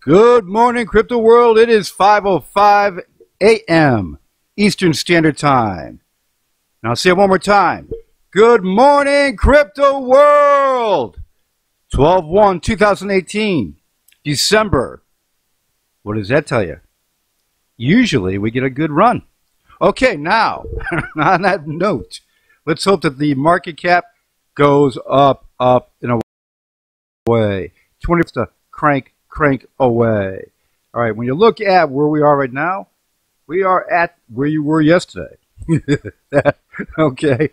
Good morning, crypto world. It is 5:05 a.m. Eastern Standard Time. Now, I'll say it one more time. Good morning, crypto world. 12/1/2018, December. What does that tell you? Usually, we get a good run. Okay, now, on that note, let's hope that the market cap goes up, and away. 20 to crank away. All right, when you look at where we are right now, we are at where you were yesterday. Okay,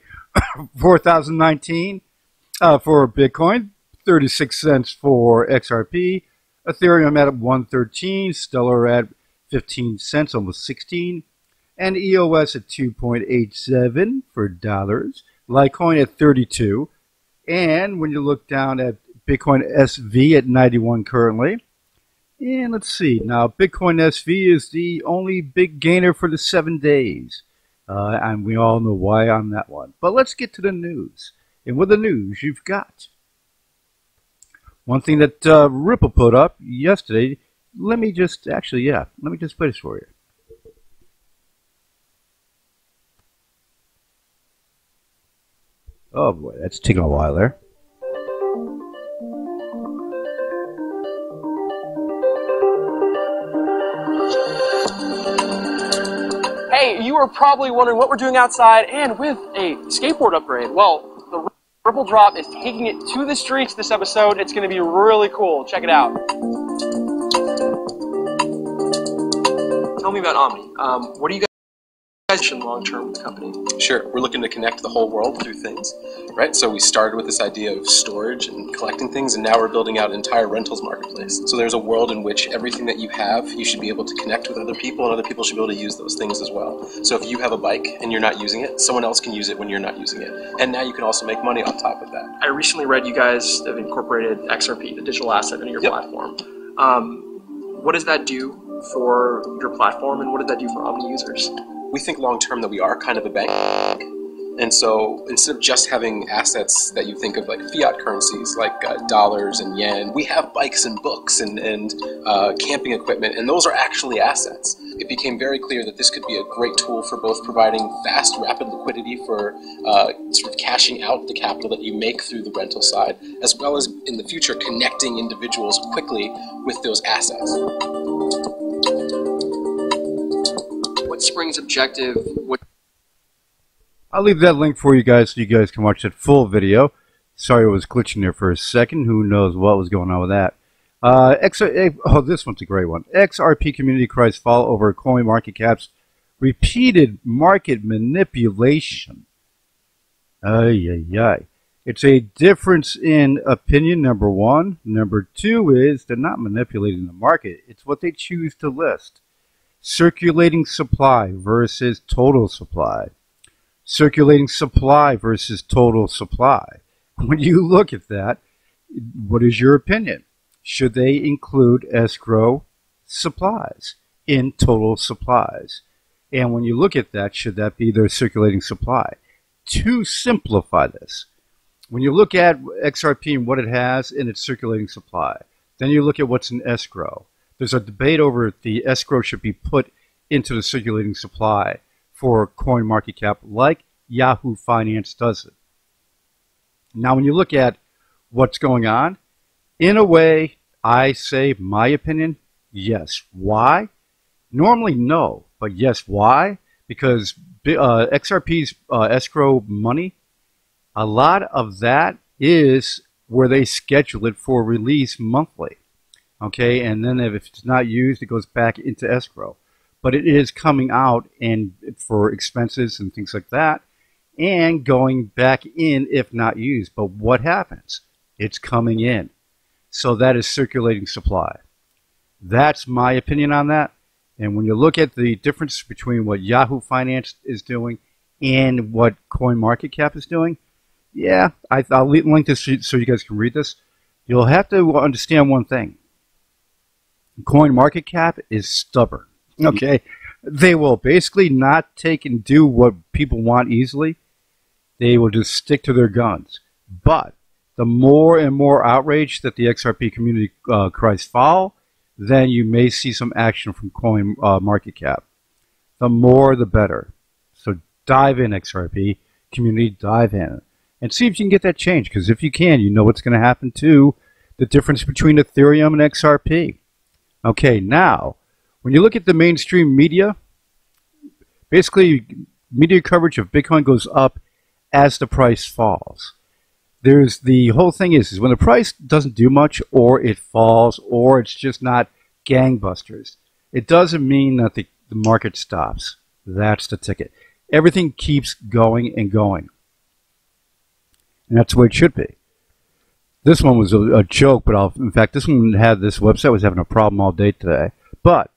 4,019 for Bitcoin, 36 cents for XRP, Ethereum at 113, Stellar at 15 cents, almost 16, and EOS at 2.87 for dollars, Litecoin at 32, and when you look down at Bitcoin SV at 91 currently. And let's see. Now, Bitcoin SV is the only big gainer for the 7 days. And we all know why on that one. But let's get to the news. And with the news, you've got one thing that Ripple put up yesterday. Let me just play this for you. Oh boy, that's taking a while there. Hey, you are probably wondering what we're doing outside and with a skateboard upgrade. Well, the Ripple Drop is taking it to the streets this episode. It's going to be really cool. Check it out. Tell me about Omni. What do you guys long-term with the company? Sure. We're looking to connect the whole world through things, right? So we started with this idea of storage and collecting things, and now we're building out an entire rentals marketplace. So there's a world in which everything that you have, you should be able to connect with other people, and other people should be able to use those things as well. So if you have a bike and you're not using it, someone else can use it when you're not using it. And now you can also make money on top of that. I recently read you guys have incorporated XRP, the digital asset, into your platform. What does that do for your platform, and what does that do for Omni users? We think long-term that we are kind of a bank. And so instead of just having assets that you think of like fiat currencies, like dollars and yen, we have bikes and books and camping equipment, and those are actually assets. It became very clear that this could be a great tool for both providing fast, rapid liquidity for sort of cashing out the capital that you make through the rental side, as well as in the future connecting individuals quickly with those assets. What's Spring's objective? I'll leave that link for you guys so you guys can watch that full video. Sorry it was glitching there for a second. Who knows what was going on with that. This one's a great one. XRP community cries fall over CoinMarketCap's repeated market manipulation. It's a difference in opinion, number one. Number two is they're not manipulating the market. It's what they choose to list. Circulating supply versus total supply. Circulating supply versus total supply. When you look at that, what is your opinion? Should they include escrow supplies in total supplies? And when you look at that, should that be their circulating supply? To simplify this, when you look at XRP and what it has in its circulating supply, then you look at what's in escrow. There's a debate over if the escrow should be put into the circulating supply for CoinMarketCap like Yahoo Finance does it. Now, when you look at what's going on, in a way, I say my opinion, yes. Why? Normally, no. But yes, why? Because XRP's escrow money, a lot of that is where they schedule it for release monthly. Okay, and then if it's not used, it goes back into escrow. But it is coming out and for expenses and things like that, and going back in if not used. But what happens? It's coming in. So that is circulating supply. That's my opinion on that. And when you look at the difference between what Yahoo Finance is doing and what CoinMarketCap is doing, yeah, I'll link this so you guys can read this. You'll have to understand one thing. CoinMarketCap is stubborn. Okay? They will basically not take and do what people want easily. They will just stick to their guns. But the more and more outrage that the XRP community cries foul, then you may see some action from CoinMarketCap. The more, the better. So dive in, XRP community, dive in. And see if you can get that change, because if you can, you know what's going to happen to the difference between Ethereum and XRP. Okay, now, when you look at the mainstream media, basically media coverage of Bitcoin goes up as the price falls. There's the whole thing is when the price doesn't do much, or it falls, or it's just not gangbusters, it doesn't mean that the market stops. That's the ticket. Everything keeps going and going. And that's the way it should be. This one was a joke, but in fact, this website was having a problem all day today. But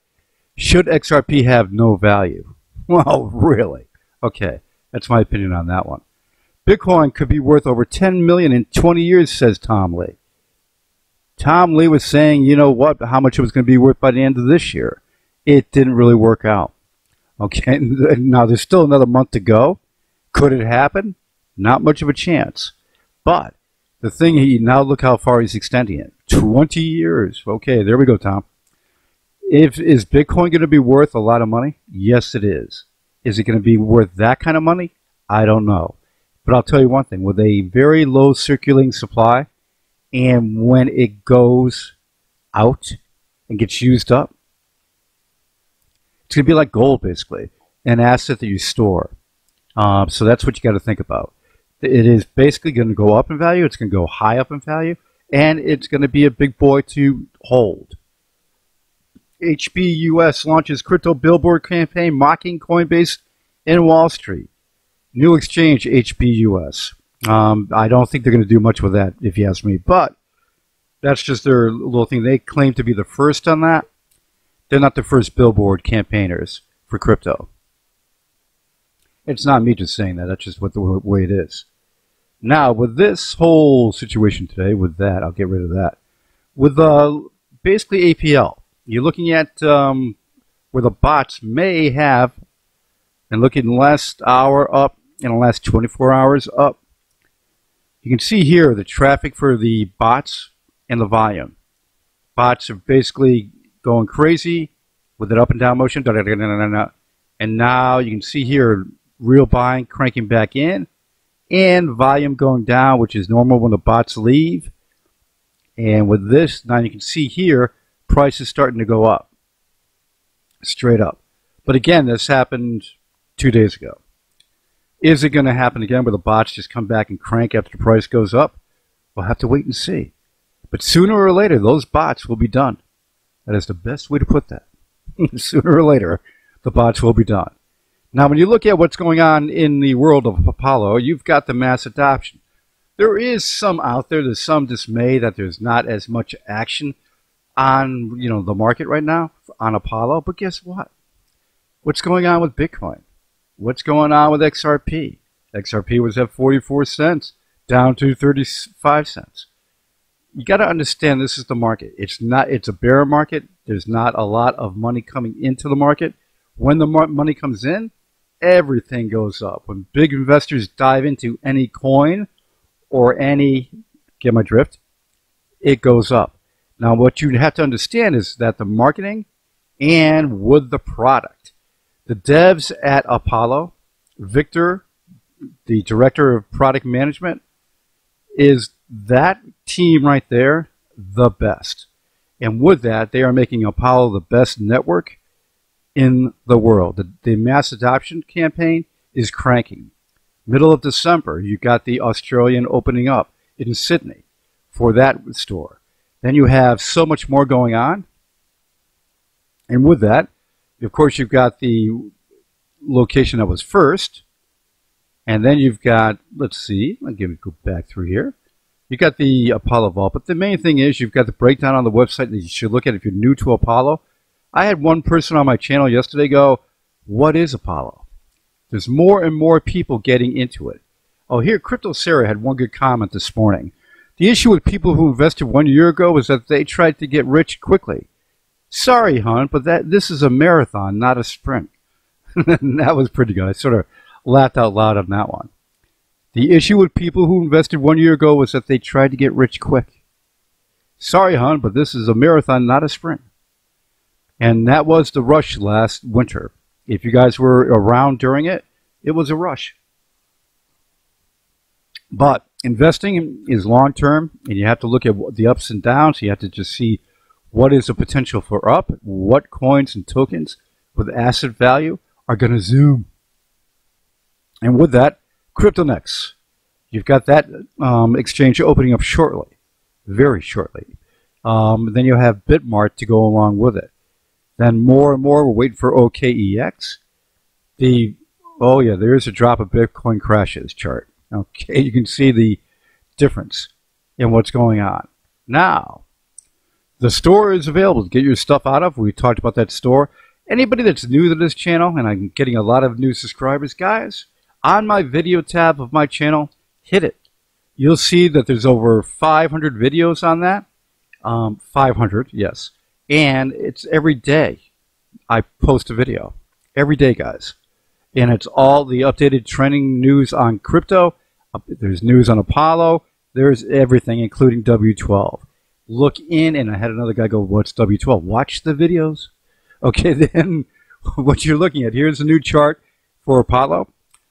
should XRP have no value? Well, really? Okay, that's my opinion on that one. Bitcoin could be worth over 10 million in 20 years, says Tom Lee. Tom Lee was saying, you know what, how much it was going to be worth by the end of this year. It didn't really work out. Okay, now there's still another month to go. Could it happen? Not much of a chance. But the thing, now look how far he's extending it. 20 years. Okay, there we go, Tom. Is Bitcoin going to be worth a lot of money? Yes, it is. Is it going to be worth that kind of money? I don't know. But I'll tell you one thing. With a very low circulating supply, and when it goes out and gets used up, it's going to be like gold, basically, an asset that you store. So that's what you got to think about. It is basically going to go up in value. It's going to go high up in value, and it's going to be a big boy to hold. HBUS launches crypto billboard campaign mocking Coinbase and Wall Street. New exchange, HBUS. I don't think they're going to do much with that, if you ask me, but that's just their little thing. They claim to be the first on that. They're not the first billboard campaigners for crypto. It's not me just saying that. That's just what the way it is. Now, with this whole situation today, with that, I'll get rid of that. With basically APL, you're looking at where the bots may have, and look in the last hour up, in the last 24 hours up. You can see here the traffic for the bots and the volume. Bots are basically going crazy with an up and down motion. And now you can see here real buying cranking back in, and volume going down, which is normal when the bots leave. And with this, now you can see here, price is starting to go up. Straight up. But again, this happened 2 days ago. Is it going to happen again where the bots just come back and crank after the price goes up? We'll have to wait and see. But sooner or later, those bots will be done. That is the best way to put that. Sooner or later, the bots will be done. Now, when you look at what's going on in the world of Apollo, you've got the mass adoption. There is some out there. There's some dismay that there's not as much action on the market right now on Apollo. But guess what? What's going on with Bitcoin? What's going on with XRP? XRP was at 44 cents, down to 35 cents. You got to understand this is the market. It's a bear market. There's not a lot of money coming into the market. When the money comes in, everything goes up. When big investors dive into any coin or get my drift, it goes up. Now, what you have to understand is that the marketing and with the product, the devs at Apollo, Victor, the director of product management, is that team right there the best. And with that, they are making Apollo the best network in the world. The mass adoption campaign is cranking. Middle of December, you got the Australian opening up in Sydney for that store. Then you have so much more going on. And with that, of course, you've got the location that was first. And then you've got, let's see, I'll go back through here. You've got the Australian opening up in Sydney. For that store. Then you have so much more going on. And with that, of course, you've got the location that was first. And then you've got, let's see, I'll go back through here. You got the Apollo Vault, but the main thing is you've got the breakdown on the website that you should look at if you're new to Apollo. I had one person on my channel yesterday go, "What is Apollo?" There's more and more people getting into it. Oh, here, Crypto Sarah had one good comment this morning. The issue with people who invested 1 year ago is that they tried to get rich quickly. Sorry, hon, but this is a marathon, not a sprint. That was pretty good. I sort of laughed out loud on that one. The issue with people who invested 1 year ago was that they tried to get rich quick. Sorry, hon, but this is a marathon, not a sprint. And that was the rush last winter. If you guys were around during it, it was a rush. But investing is long-term, and you have to look at the ups and downs. You have to just see what is the potential for up, what coins and tokens with asset value are going to zoom. And with that, Cryptonex. You've got that exchange opening up shortly, very shortly. Then you'll have Bitmart to go along with it. Then more and more, we're waiting for OKEX. Oh yeah, there is a drop of Bitcoin crashes chart. Okay, you can see the difference in what's going on. Now, the store is available to get your stuff out of. We talked about that store. Anybody that's new to this channel, and I'm getting a lot of new subscribers, guys, on my video tab of my channel, hit it. You'll see that there's over 500 videos on that. 500, yes. And it's every day I post a video. Every day, guys. And it's all the updated trending news on crypto. There's news on Apollo. There's everything, including W12. Look in, and I had another guy go, "What's W12?" Watch the videos. Okay, then what you're looking at, here's a new chart for Apollo,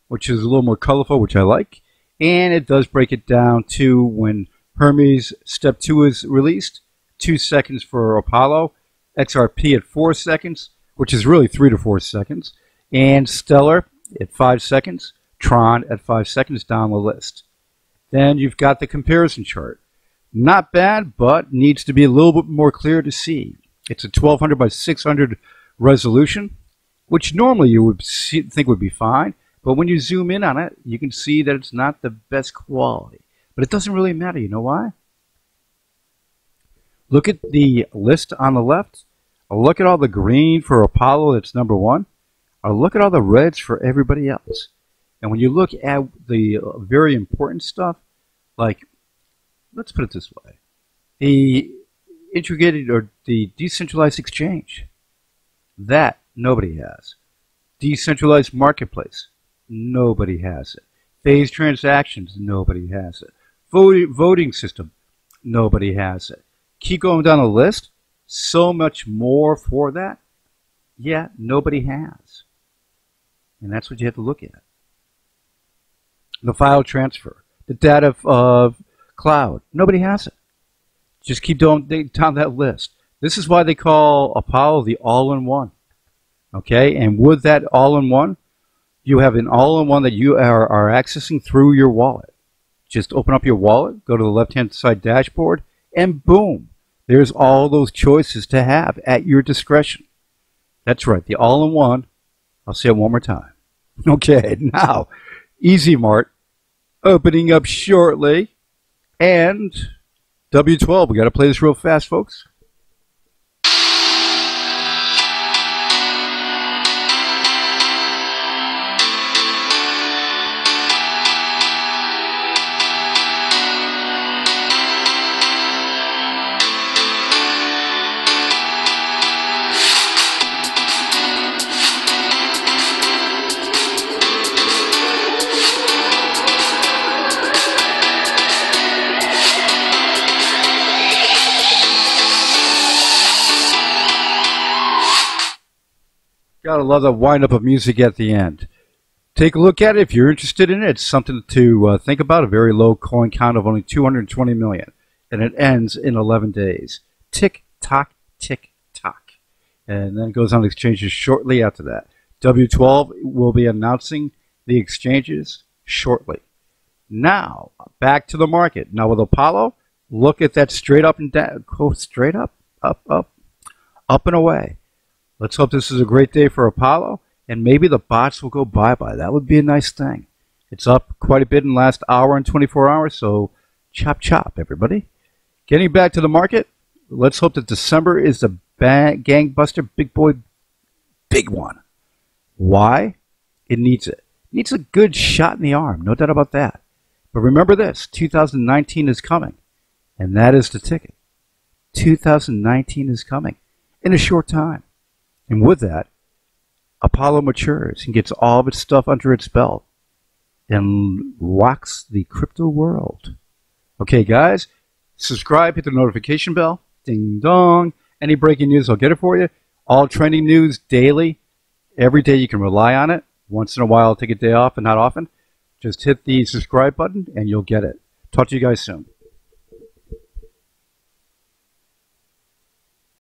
which is a little more colorful, which I like. And it does break it down to when Hermes Step 2 is released, 2 seconds for Apollo, XRP at 4 seconds, which is really 3 to 4 seconds, and Stellar at 5 seconds, Tron at 5 seconds down the list. Then you've got the comparison chart. Not bad, but needs to be a little bit more clear to see. It's a 1200 by 600 resolution, which normally you would think would be fine, but when you zoom in on it, you can see that it's not the best quality. But it doesn't really matter. You know why? Look at the list on the left. Look at all the green for Apollo, that's number 1. Look at all the reds for everybody else. And when you look at the very important stuff, like, let's put it this way, the integrated or the decentralized exchange, that nobody has. Decentralized marketplace, nobody has it. Phased transactions, nobody has it. Voting system, nobody has it. Keep going down the list, so much more for that, yeah, nobody has. And that's what you have to look at. The file transfer, the data cloud, nobody has it. Just keep down that list. This is why they call Apollo the all-in-one. Okay, and with that all-in-one, you have an all-in-one that you are accessing through your wallet. Just open up your wallet, go to the left-hand side dashboard, and boom, there's all those choices to have at your discretion. That's right, the all-in-one. I'll say it one more time. Okay, now, EasyMart opening up shortly, and W12. We got to play this real fast, folks. Gotta love the wind-up of music at the end. Take a look at it if you're interested in it. It's something to think about. A very low coin count of only 220 million. And it ends in 11 days. Tick, tock, tick, tock. And then it goes on exchanges shortly after that. W12 will be announcing the exchanges shortly. Now, back to the market. Now with Apollo, look at that straight up and down. Go straight up, up, up, up and away. Let's hope this is a great day for Apollo, and maybe the bots will go bye-bye. That would be a nice thing. It's up quite a bit in the last hour and 24 hours, so Chop chop, everybody. Getting back to the market, let's hope that December is the gangbuster big one. Why? It needs it. It needs a good shot in the arm, no doubt about that. But remember this, 2019 is coming, and that is the ticket. 2019 is coming in a short time. And with that, Apollo matures and gets all of its stuff under its belt and rocks the crypto world. Okay, guys, subscribe, hit the notification bell, ding dong. Any breaking news, I'll get it for you. All trending news daily. Every day you can rely on it. Once in a while, I'll take a day off, and not often. Just hit the subscribe button, and you'll get it. Talk to you guys soon.